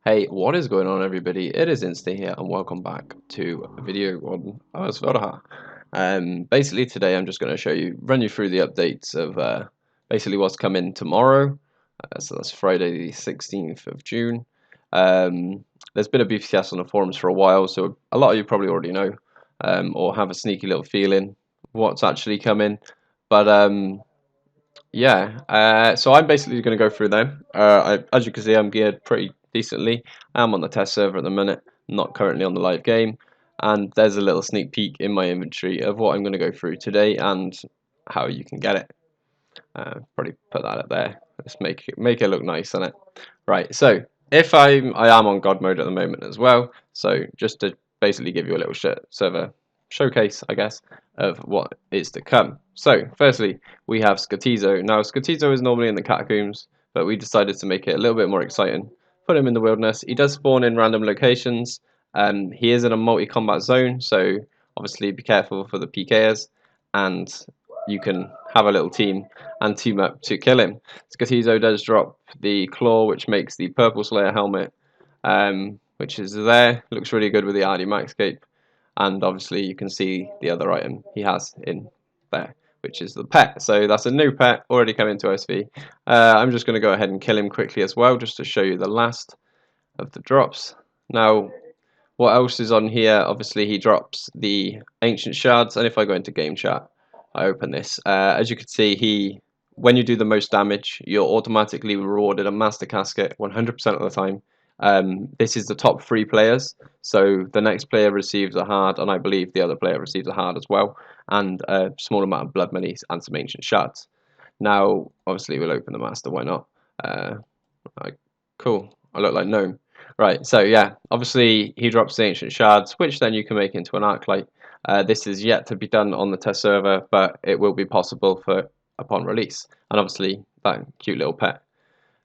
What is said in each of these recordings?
Hey, what is going on, everybody? It is Insta here, and welcome back to a video on OSVeldahar. Basically, today I'm just going to run you through the updates of basically what's coming tomorrow. So that's Friday, the 16th of June. There's been a BTS on the forums for a while, so a lot of you probably already know, or have a sneaky little feeling what's actually coming. But yeah, so I'm basically going to go through them. As you can see, I'm geared pretty decently. I'm on the test server at the minute, not currently on the live game. And there's a little sneak peek in my inventory of what I'm going to go through today and how you can get it. Probably put that up there. Let's make it look nice on it. Right, so if I am on God mode at the moment as well. So just to basically give you a little server showcase, I guess, of what is to come. So firstly, we have Skotizo. Now Skotizo is normally in the catacombs, but we decided to make it a little bit more exciting. Put him in the wilderness. He does spawn in random locations. He is in a multi-combat zone, so obviously be careful for the PKers, and you can have a little team and team up to kill him. Skotizo does drop the claw, which makes the purple Slayer helmet, which is there. Looks really good with the RD Max cape. And obviously you can see the other item he has in there, which is the pet. So that's a new pet already coming to OSV. I'm just going to go ahead and kill him quickly as well, just to show you the last of the drops. Now, what else is on here? Obviously he drops the ancient shards, and if I go into game chat, I open this. As you can see, when you do the most damage, you're automatically rewarded a master casket 100% of the time. This is the top 3 players, so the next player receives a hard, and I believe the other player receives a hard as well, and a small amount of blood money and some ancient shards. Now, obviously, we'll open the master. Why not? Cool. I look like gnome. Right. So yeah, obviously he drops the ancient shards, which then you can make into an arc light. This is yet to be done on the test server, but it will be possible for upon release. And obviously that cute little pet.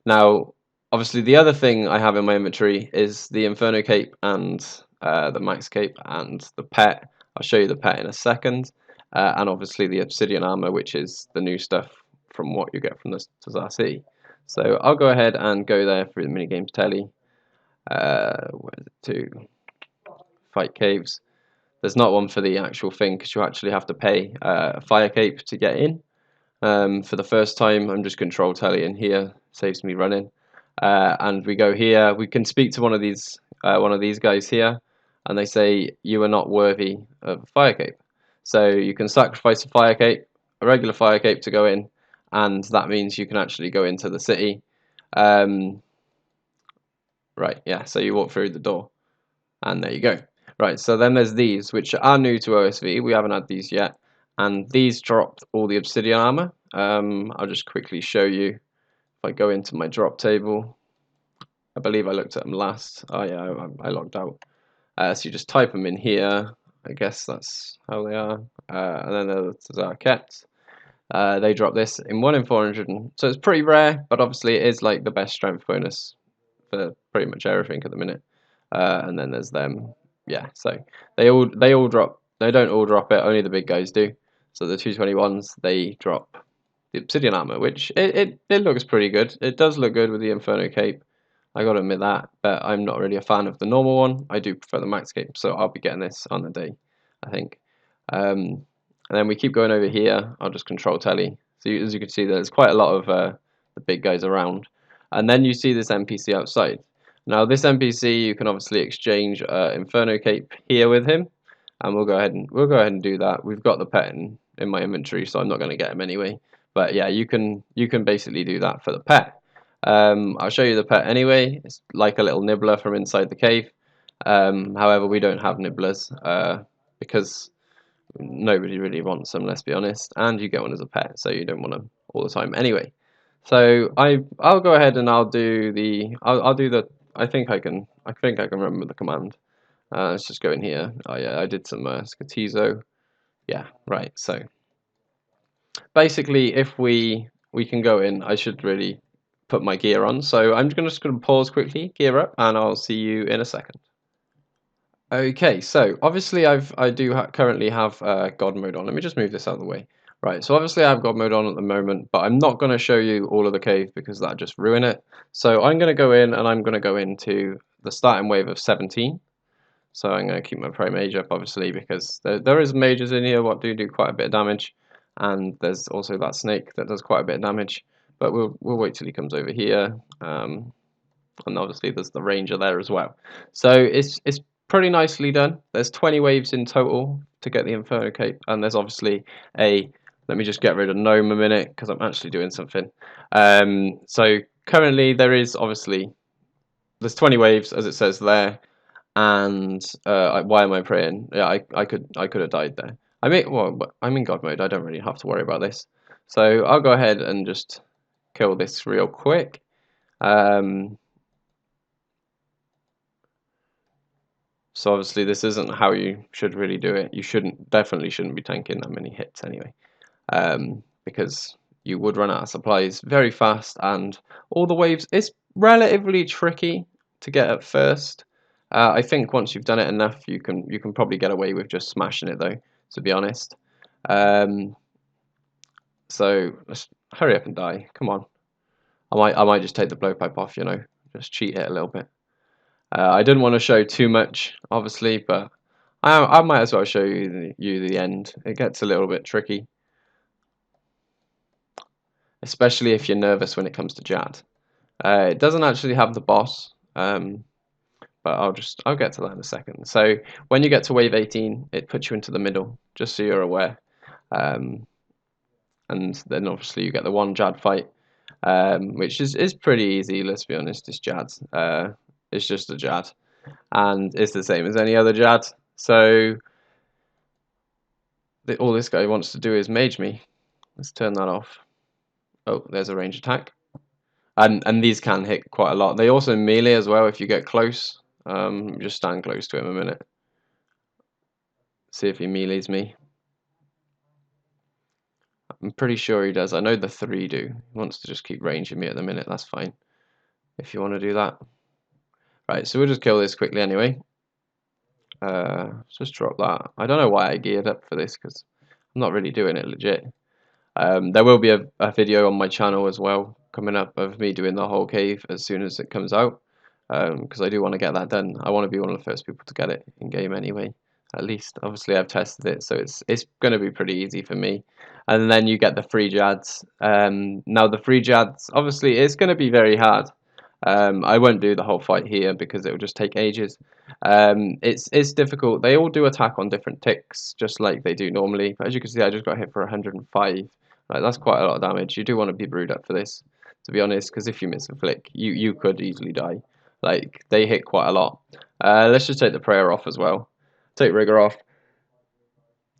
Now, obviously the other thing I have in my inventory is the Inferno cape and the Max cape and the pet. I'll show you the pet in a second. And obviously the Obsidian armor, which is the new stuff from what you get from the Tazar City. So I'll go ahead and go there through the minigames telly. Where is it to? Fight caves. There's not one for the actual thing because you actually have to pay a fire cape to get in. For the first time, I'm just control telly in here, saves me running. And we go here. We can speak to one of these guys here, and they say you are not worthy of a fire cape. So you can sacrifice a fire cape, a regular fire cape to go in, and that means you can actually go into the city. Right, yeah, so you walk through the door, and there you go. Right, so then there's these, which are new to OSV. We haven't had these yet, and these dropped all the obsidian armor. I'll just quickly show you. If I go into my drop table, I believe I looked at them last. Oh yeah, I logged out. So you just type them in here. I guess that's how they are. And then there's our cats. They drop this in 1 in 400, so it's pretty rare, but obviously it is like the best strength bonus for pretty much everything at the minute. And then there's them. Yeah, so they all drop. They don't all drop it, only the big guys do. So the 221s, they drop the obsidian armor, which it looks pretty good. It does look good with the Inferno cape, I gotta admit that, but I'm not really a fan of the normal one. I do prefer the Max cape, so I'll be getting this on the day, I think. And then we keep going over here. I'll just control telly. So as you can see, there's quite a lot of the big guys around. And then you see this NPC outside. Now this NPC, you can obviously exchange Inferno cape here with him, and we'll go ahead and do that. We've got the pet in my inventory, so I'm not going to get him anyway. But yeah, you can basically do that for the pet. I'll show you the pet anyway. It's like a little nibbler from inside the cave. However, we don't have nibblers because nobody really wants them, let's be honest, and you get one as a pet, so you don't want them all the time anyway. So I'll go ahead and I'll do the I think I can remember the command. Let's just go in here. Oh yeah, I did some skotizo. Yeah, right. So basically, if we can go in, I should really put my gear on. So I'm just going to pause quickly, gear up, and I'll see you in a second. Okay, so obviously I do currently have God mode on. Let me just move this out of the way. Right, so obviously I have God mode on at the moment, but I'm not going to show you all of the cave because that'd just ruin it. So I'm going to go in and I'm going to go into the starting wave of 17. So I'm going to keep my Pro Mage up, obviously, because there is mages in here what do quite a bit of damage, and there's also that snake that does quite a bit of damage. But we'll wait till he comes over here, and obviously there's the ranger there as well. So it's pretty nicely done. There's 20 waves in total to get the Inferno Cape, and there's obviously a. Let me just get rid of Gnome a minute because I'm actually doing something. So currently there's 20 waves as it says there. And why am I praying? Yeah, I could have died there. I'm in God mode. I don't really have to worry about this. So I'll go ahead and just kill this real quick. So obviously this isn't how you should really do it. You definitely shouldn't be tanking that many hits anyway, because you would run out of supplies very fast, and all the waves. It's relatively tricky to get at first. I think once you've done it enough, you can probably get away with just smashing it though, to be honest. So let's hurry up and die. Come on. I might just take the blowpipe off, just cheat it a little bit. I didn't want to show too much, obviously, but I might as well show you the end. It gets a little bit tricky, especially if you're nervous when it comes to Jad. It doesn't actually have the boss, but I'll get to that in a second. So when you get to wave 18, it puts you into the middle, just so you're aware. And then obviously you get the one Jad fight, which is pretty easy. Let's be honest, it's Jad. It's just a Jad, and it's the same as any other Jad. So all this guy wants to do is mage me. Let's turn that off. Oh, there's a range attack. And these can hit quite a lot. They also melee as well if you get close. Just stand close to him a minute. See if he melees me. I'm pretty sure he does. I know the 3 do. He wants to just keep ranging me at the minute. That's fine. If you want to do that. Right, so we'll just kill this quickly anyway. Just drop that. I don't know why I geared up for this because I'm not really doing it legit. There will be a video on my channel as well coming up of me doing the whole cave as soon as it comes out, because I do want to get that done. I want to be one of the first people to get it in game anyway. At least, obviously, I've tested it, so it's going to be pretty easy for me. And then you get the free Jads. Now the free Jads, obviously, it's going to be very hard. I won't do the whole fight here because it will just take ages. It's difficult. They all do attack on different ticks, just like they do normally. But as you can see, I just got hit for 105. Like, that's quite a lot of damage. You do want to be brewed up for this, to be honest, because if you miss a flick, you could easily die. Like, they hit quite a lot. Let's just take the prayer off as well. Take rigor off.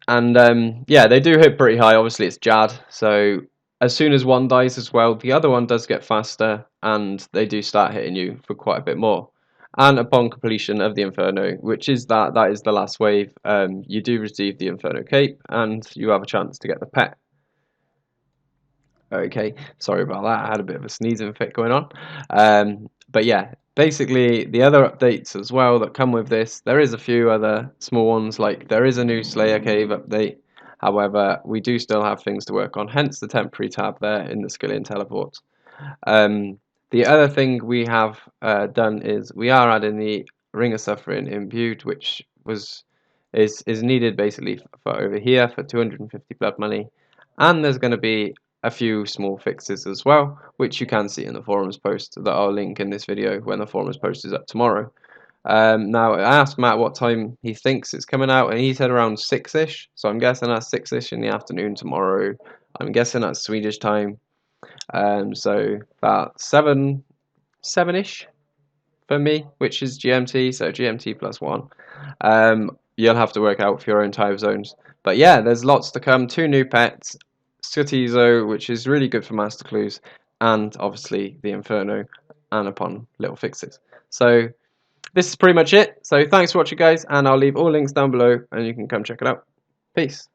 And yeah, they do hit pretty high. Obviously, it's Jad, so as soon as one dies as well, the other one does get faster, and they do start hitting you for quite a bit more. And upon completion of the Inferno, which is that is the last wave, you do receive the Inferno Cape, and you have a chance to get the pet. Okay, sorry about that. I had a bit of a sneezing fit going on. But yeah, basically the other updates as well that come with this, there is a few other small ones, like there is a new Slayer Cave update. However, we do still have things to work on, hence the temporary tab there in the Skillian teleport. The other thing we have done is we are adding the Ring of Suffering imbued, which is needed basically for over here for 250 blood money, and there's going to be a few small fixes as well, which you can see in the forums post that I'll link in this video when the forums post is up tomorrow. Now, I asked Matt what time he thinks it's coming out, and he said around 6-ish, so I'm guessing that's 6-ish in the afternoon tomorrow. I'm guessing that's Swedish time, so about 7-ish for me, which is GMT, so GMT +1. You'll have to work out for your own time zones. But yeah, there's lots to come. 2 new pets, Skotizo, which is really good for master clues, and obviously the Inferno, and upon little fixes. So this is pretty much it. So thanks for watching, guys, and I'll leave all links down below, and you can come check it out. Peace.